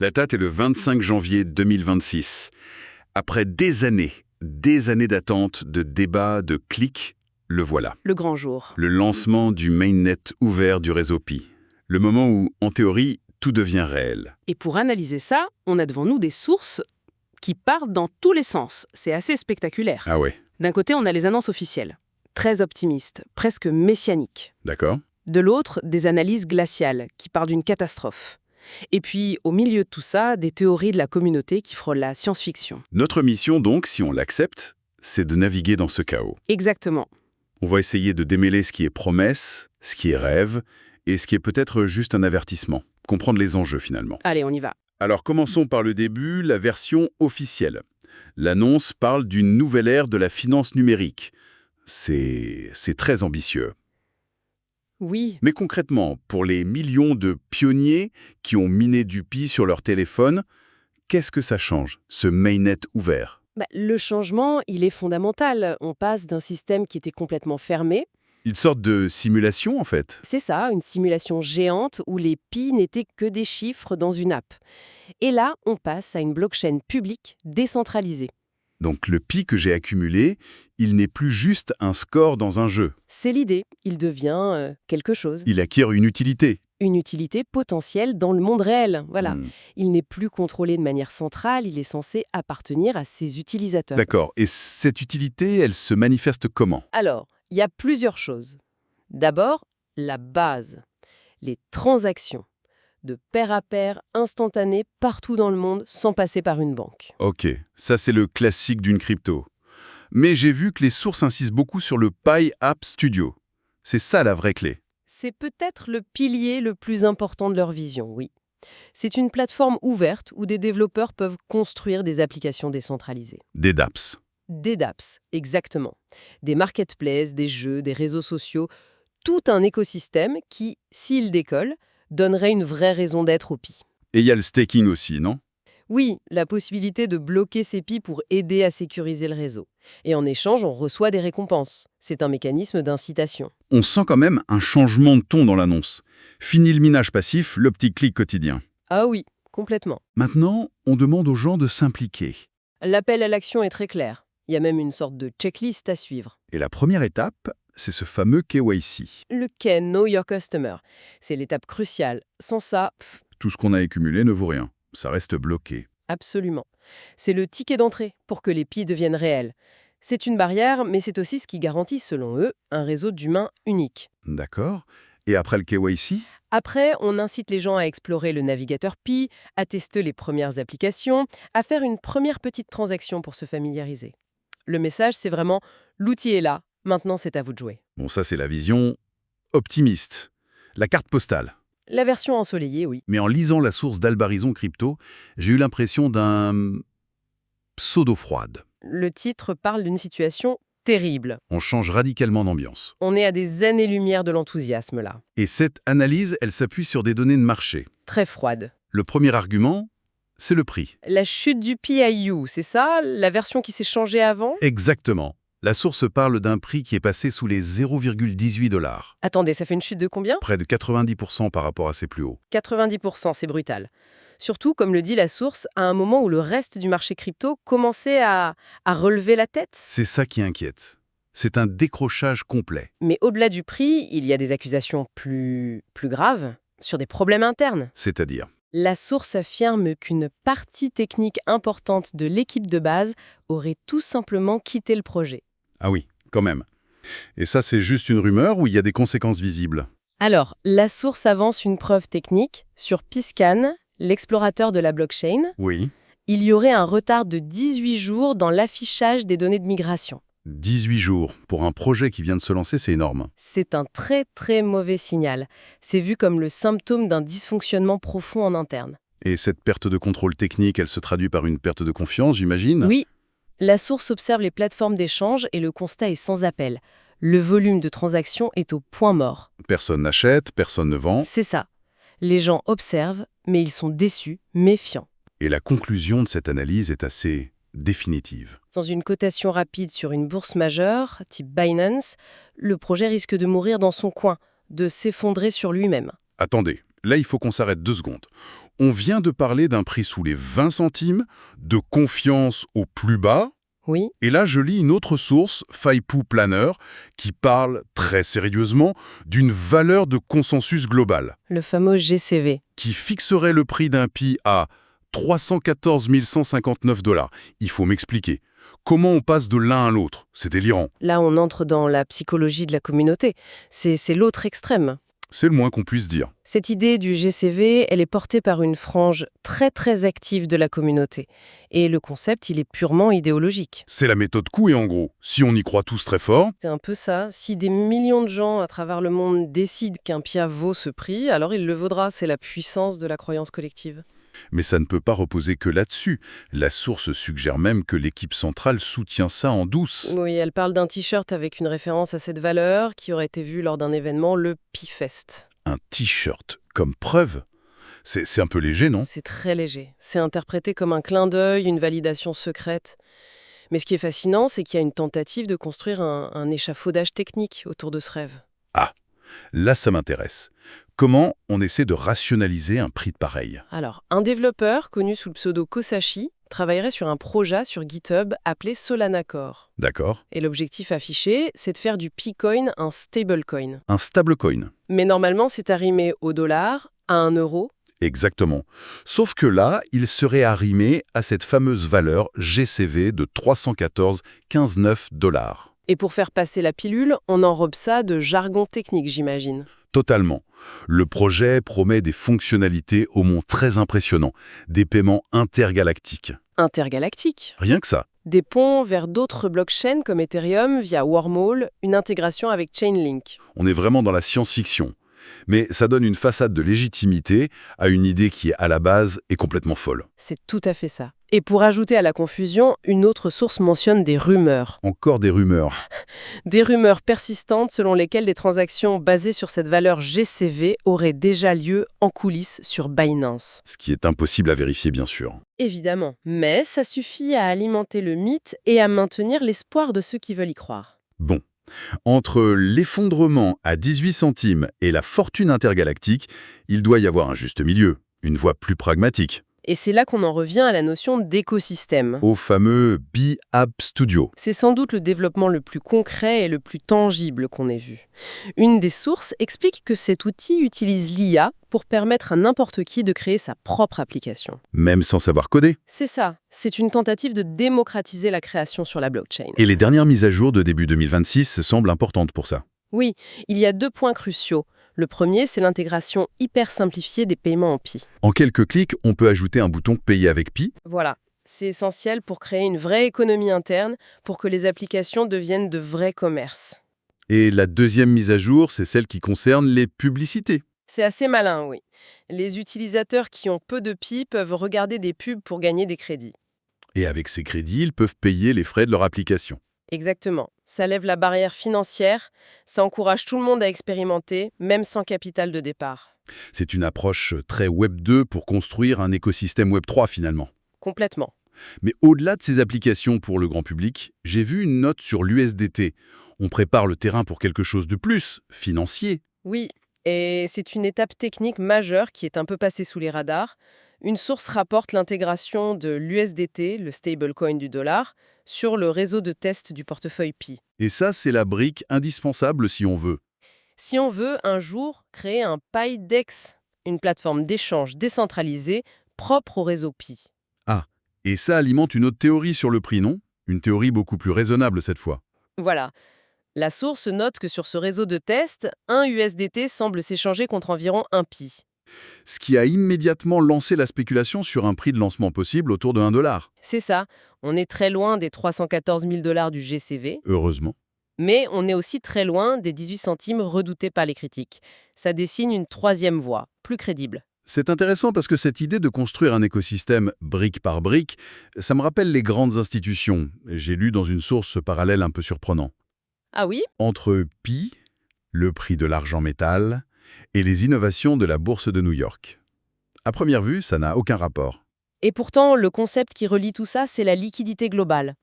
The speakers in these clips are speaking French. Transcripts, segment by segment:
La date est le 25 janvier 2026. Après des années d'attente, de débats, de clics, le voilà. Le grand jour. Le lancement du mainnet ouvert du réseau Pi. Le moment où, en théorie, tout devient réel. Et pour analyser ça, on a devant nous des sources qui partent dans tous les sens. C'est assez spectaculaire. Ah ouais, D'un côté, on a les annonces officielles, très optimistes, presque messianiques. d'accord. De l'autre, des analyses glaciales qui parlent d'une catastrophe. Et puis, au milieu de tout ça, des théories de la communauté qui frôlent la science-fiction. Notre mission donc, si on l'accepte, c'est de naviguer dans ce chaos. Exactement. On va essayer de démêler ce qui est promesse, ce qui est rêve, et ce qui est peut-être juste un avertissement. Comprendre les enjeux finalement. Allez, on y va. Alors commençons par le début, la version officielle. L'annonce parle d'une nouvelle ère de la finance numérique. C'est très ambitieux. Oui, Mais concrètement, pour les millions de pionniers qui ont miné du Pi sur leur téléphone, qu'est-ce que ça change, ce mainnet ouvert? le changement, il est fondamental. On passe d'un système qui était complètement fermé. Une sorte de simulation en fait. C'est ça, une simulation géante où les pi n'étaient que des chiffres dans une app. Et là, on passe à une blockchain publique décentralisée. Donc le Pi que j'ai accumulé, il n'est plus juste un score dans un jeu. C'est l'idée, il devient quelque chose. Il acquiert une utilité. Une utilité potentielle dans le monde réel. Voilà. Hmm. Il n'est plus contrôlé de manière centrale, il est censé appartenir à ses utilisateurs. D'accord. Et cette utilité, elle se manifeste comment? Alors, il y a plusieurs choses. D'abord, la base, les transactions, de pair à pair, instantanées, partout dans le monde, sans passer par une banque. Ok, ça c'est le classique d'une crypto. Mais j'ai vu que les sources insistent beaucoup sur le Pi App Studio. C'est ça la vraie clé. C'est peut-être le pilier le plus important de leur vision, oui. C'est une plateforme ouverte où des développeurs peuvent construire des applications décentralisées. Des dApps. Des dApps, exactement. Des marketplaces, des jeux, des réseaux sociaux, tout un écosystème qui, s'il décolle, donnerait une vraie raison d'être au Pi. Et il y a le staking aussi, non? Oui, la possibilité de bloquer ces Pi pour aider à sécuriser le réseau. Et en échange, on reçoit des récompenses. C'est un mécanisme d'incitation. On sent quand même un changement de ton dans l'annonce. Fini le minage passif, le petit clic quotidien. Ah oui, complètement. Maintenant, on demande aux gens de s'impliquer. L'appel à l'action est très clair. Il y a même une sorte de checklist à suivre. Et la première étape, c'est ce fameux KYC. Le KEN, Know Your Customer. C'est l'étape cruciale. Sans ça, Tout ce qu'on a accumulé ne vaut rien. Ça reste bloqué. absolument. C'est le ticket d'entrée pour que les Pi deviennent réels. C'est une barrière, mais c'est aussi ce qui garantit, selon eux, un réseau d'humains unique. D'accord. Et après le KYC? Après, on incite les gens à explorer le navigateur Pi, à tester les premières applications, à faire une première petite transaction pour se familiariser. Le message, c'est vraiment « l'outil est là, maintenant c'est à vous de jouer ». Bon, ça c'est la vision optimiste. La carte postale. La version ensoleillée, oui. Mais en lisant la source d'Albarizon Crypto, j'ai eu l'impression d'un seau d'eau froide. Le titre parle d'une situation terrible. On change radicalement d'ambiance. On est à des années-lumière de l'enthousiasme là. Et cette analyse, elle s'appuie sur des données de marché. Très froide. Le premier argument, c'est le prix. La chute du PIU, c'est ça? La version qui s'est changée avant? Exactement. La source parle d'un prix qui est passé sous les 0,18 $. Attendez, ça fait une chute de combien? Près de 90% par rapport à ses plus hauts. 90%, c'est brutal. Surtout, comme le dit la source, à un moment où le reste du marché crypto commençait à relever la tête. C'est ça qui inquiète. C'est un décrochage complet. Mais au-delà du prix, il y a des accusations plus graves sur des problèmes internes. C'est-à-dire, La source affirme qu'une partie technique importante de l'équipe de base aurait tout simplement quitté le projet. ah oui, quand même. Et ça, c'est juste une rumeur ou il y a des conséquences visibles? Alors, la source avance une preuve technique sur Piscan, l'explorateur de la blockchain. Oui. Il y aurait un retard de 18 jours dans l'affichage des données de migration. 18 jours. Pour un projet qui vient de se lancer, c'est énorme. C'est un très très mauvais signal. C'est vu comme le symptôme d'un dysfonctionnement profond en interne. Et cette perte de contrôle technique, elle se traduit par une perte de confiance, j'imagine? Oui, la source observe les plateformes d'échange et le constat est sans appel. Le volume de transactions est au point mort. Personne n'achète, personne ne vend. C'est ça. Les gens observent, mais ils sont déçus, méfiants. Et la conclusion de cette analyse est assez définitive. Sans une cotation rapide sur une bourse majeure, type Binance, le projet risque de mourir dans son coin, de s'effondrer sur lui-même. Attendez, là il faut qu'on s'arrête 2 secondes. On vient de parler d'un prix sous les 20 centimes, de confiance au plus bas. Oui, Et là, je lis une autre source, Faipu Planner, qui parle très sérieusement d'une valeur de consensus global, le fameux GCV. qui fixerait le prix d'un Pi à 314 159 $. Il faut m'expliquer. Comment on passe de l'un à l'autre? C'est délirant. Là, on entre dans la psychologie de la communauté. C'est l'autre extrême. C'est le moins qu'on puisse dire. Cette idée du GCV, elle est portée par une frange très très active de la communauté. Et le concept, il est purement idéologique. C'est la méthode Coué en gros. Si on y croit tous très fort, C'est un peu ça. Si des millions de gens à travers le monde décident qu'un PIA vaut ce prix, alors il le vaudra. C'est la puissance de la croyance collective. mais ça ne peut pas reposer que là-dessus. La source suggère même que l'équipe centrale soutient ça en douce. Oui, elle parle d'un t-shirt avec une référence à cette valeur qui aurait été vu lors d'un événement, le Pi-Fest. Un t-shirt comme preuve? C'est un peu léger, non? C'est très léger. C'est interprété comme un clin d'œil, une validation secrète. Mais ce qui est fascinant, c'est qu'il y a une tentative de construire un échafaudage technique autour de ce rêve. Ah, là ça m'intéresse. Comment on essaie de rationaliser un prix de pareil? Alors, un développeur, connu sous le pseudo Kosashi, travaillerait sur un projet sur GitHub appelé Solana Core. D'accord. Et l'objectif affiché, c'est de faire du P-Coin un stablecoin. Un stablecoin. Mais normalement, c'est arrimé au dollar, à 1 euro. Exactement. Sauf que là, il serait arrimé à cette fameuse valeur GCV de 314,15 $. Et pour faire passer la pilule, on enrobe ça de jargon technique, j'imagine. Totalement. Le projet promet des fonctionnalités au moins très impressionnants, des paiements intergalactiques. Intergalactique. Rien que ça. Des ponts vers d'autres blockchains comme Ethereum via Wormhole, une intégration avec Chainlink. On est vraiment dans la science-fiction. Mais ça donne une façade de légitimité à une idée qui, à la base, est complètement folle. C'est tout à fait ça. Et pour ajouter à la confusion, une autre source mentionne des rumeurs. Encore des rumeurs. Des rumeurs persistantes selon lesquelles des transactions basées sur cette valeur GCV auraient déjà lieu en coulisses sur Binance. Ce qui est impossible à vérifier, bien sûr. Évidemment. Mais ça suffit à alimenter le mythe et à maintenir l'espoir de ceux qui veulent y croire. Bon. Entre l'effondrement à 18 centimes et la fortune intergalactique, il doit y avoir un juste milieu, une voie plus pragmatique. Et c'est là qu'on en revient à la notion d'écosystème. Au fameux B-App Studio. C'est sans doute le développement le plus concret et le plus tangible qu'on ait vu. Une des sources explique que cet outil utilise l'IA pour permettre à n'importe qui de créer sa propre application. Même sans savoir coder. C'est ça, c'est une tentative de démocratiser la création sur la blockchain. Et les dernières mises à jour de début 2026 semblent importantes pour ça. Oui, il y a 2 points cruciaux. Le premier, c'est l'intégration hyper simplifiée des paiements en Pi. En quelques clics, on peut ajouter un bouton Payer avec Pi. Voilà, c'est essentiel pour créer une vraie économie interne, pour que les applications deviennent de vrais commerces. Et la deuxième mise à jour, c'est celle qui concerne les publicités. C'est assez malin, oui. Les utilisateurs qui ont peu de Pi peuvent regarder des pubs pour gagner des crédits. Et avec ces crédits, ils peuvent payer les frais de leur application. Exactement. Ça lève la barrière financière, ça encourage tout le monde à expérimenter, même sans capital de départ. C'est une approche très Web 2 pour construire un écosystème Web 3 finalement. Complètement. Mais au-delà de ces applications pour le grand public, j'ai vu une note sur l'USDT. On prépare le terrain pour quelque chose de plus, financier. Oui, et c'est une étape technique majeure qui est un peu passée sous les radars. Une source rapporte l'intégration de l'USDT, le stablecoin du dollar, sur le réseau de test du portefeuille Pi. Et ça, c'est la brique indispensable si on veut. Si on veut un jour créer un PyDex, une plateforme d'échange décentralisée propre au réseau Pi. Ah, et ça alimente une autre théorie sur le prix, non? Une théorie beaucoup plus raisonnable cette fois. Voilà. La source note que sur ce réseau de test, un USDT semble s'échanger contre environ 1 Pi. Ce qui a immédiatement lancé la spéculation sur un prix de lancement possible autour de 1 $. C'est ça, on est très loin des 314 000 $ du GCV, Heureusement. mais on est aussi très loin des 18 centimes redoutés par les critiques. Ça dessine une troisième voie, plus crédible. C'est intéressant parce que cette idée de construire un écosystème brique par brique, ça me rappelle les grandes institutions. J'ai lu dans une source ce parallèle un peu surprenant. Ah oui? Entre Pi, le prix de l'argent métal, et les innovations de la bourse de New York. À première vue, ça n'a aucun rapport. Et pourtant, le concept qui relie tout ça, c'est la liquidité globale.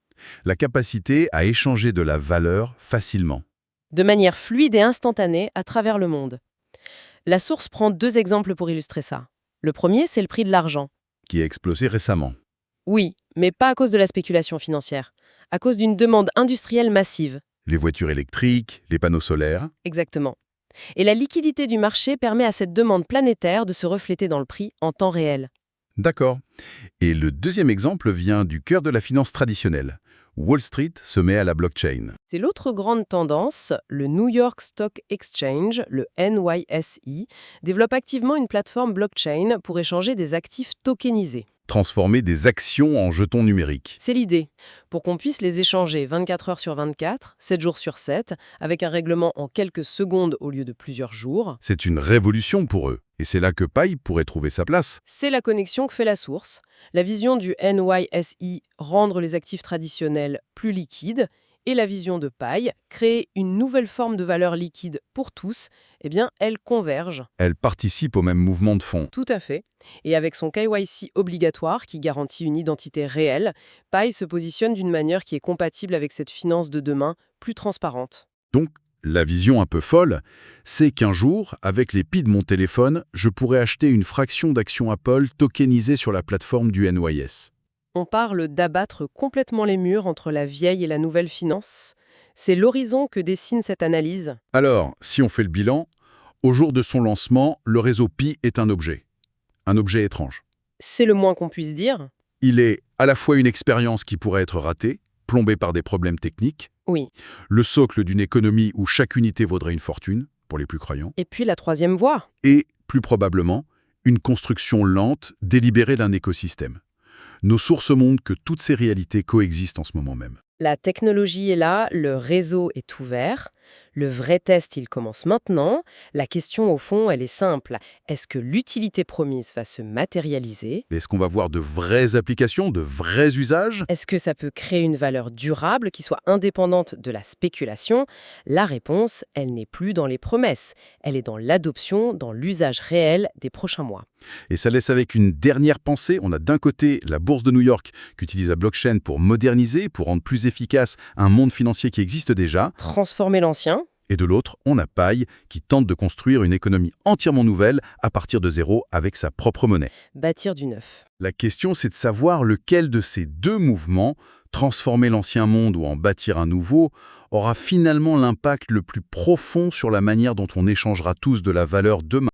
La capacité à échanger de la valeur facilement. De manière fluide et instantanée à travers le monde. La source prend 2 exemples pour illustrer ça. Le premier, c'est le prix de l'argent. qui a explosé récemment. Oui, mais pas à cause de la spéculation financière, à cause d'une demande industrielle massive. Les voitures électriques, les panneaux solaires. Exactement. Et la liquidité du marché permet à cette demande planétaire de se refléter dans le prix en temps réel. D'accord. Et le deuxième exemple vient du cœur de la finance traditionnelle. Wall Street se met à la blockchain. C'est l'autre grande tendance, le New York Stock Exchange, le NYSE, développe activement une plateforme blockchain pour échanger des actifs tokenisés. Transformer des actions en jetons numériques. C'est l'idée, pour qu'on puisse les échanger 24 heures sur 24, 7 jours sur 7, avec un règlement en quelques secondes au lieu de plusieurs jours. C'est une révolution pour eux. Et c'est là que Pi pourrait trouver sa place. C'est la connexion que fait la source. La vision du NYSE, rendre les actifs traditionnels plus liquides, et la vision de Pi, créer une nouvelle forme de valeur liquide pour tous, eh bien, elles convergent. Elle participe au même mouvement de fond. Tout à fait. Et avec son KYC obligatoire qui garantit une identité réelle, Pi se positionne d'une manière qui est compatible avec cette finance de demain, plus transparente. Donc, la vision un peu folle, c'est qu'un jour, avec les pi de mon téléphone, je pourrais acheter une fraction d'actions Apple tokenisée sur la plateforme du NYS. On parle d'abattre complètement les murs entre la vieille et la nouvelle finance. C'est l'horizon que dessine cette analyse. Alors, si on fait le bilan, au jour de son lancement, le réseau Pi est un objet. Un objet étrange. C'est le moins qu'on puisse dire. Il est à la fois une expérience qui pourrait être ratée, plombée par des problèmes techniques, Oui. le socle d'une économie où chaque unité vaudrait une fortune, pour les plus croyants, Et puis la troisième voie. et, plus probablement, une construction lente, délibérée d'un écosystème. Nos sources montrent que toutes ces réalités coexistent en ce moment même. La technologie est là, le réseau est ouvert. Le vrai test, il commence maintenant. La question, au fond, elle est simple. Est-ce que l'utilité promise va se matérialiser? Est-ce qu'on va voir de vraies applications, de vrais usages? Est-ce que ça peut créer une valeur durable qui soit indépendante de la spéculation? La réponse, elle n'est plus dans les promesses. Elle est dans l'adoption, dans l'usage réel des prochains mois. Et ça laisse avec une dernière pensée. On a d'un côté la bourse de New York qui utilise la blockchain pour moderniser, pour rendre plus efficace un monde financier qui existe déjà. Transformer l'ancien. Et de l'autre, on a Pi qui tente de construire une économie entièrement nouvelle à partir de zéro avec sa propre monnaie. Bâtir du neuf. La question, c'est de savoir lequel de ces deux mouvements, transformer l'ancien monde ou en bâtir un nouveau, aura finalement l'impact le plus profond sur la manière dont on échangera tous de la valeur demain.